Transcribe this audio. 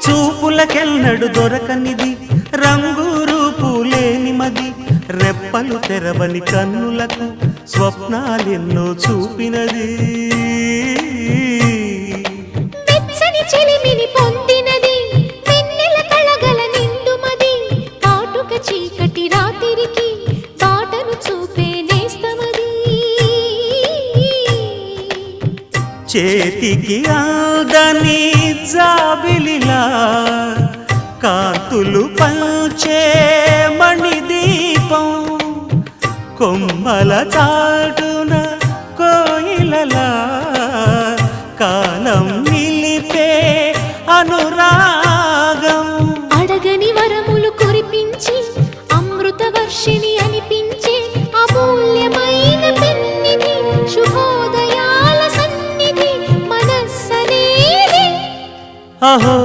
చూపులకెన్నడు దొరకనిది రంగు రూపు లేని మది రెప్పలు తెరవని కన్నులకు స్వప్నాలెన్నో చూపినది వెచ్చని చెలిమిని పొందినది వెన్నెల కళగల నిండుమది కాటుక చీకటి రాత్రికి బాటను చూపే నేస్తమది చేతికి ఆదని జాబిలిలా కాంతులు పంచే మణిదీపం కొమ్మల చాటున కోయిలలా కాలం నిలిపే అనురాగం అడగని వరములు కురిపించి అమృత వర్షిణి అనిపించే అమూల్యమైన పెన్నిధి శుభోదయాల సన్నిధి మనస్సనేది అహో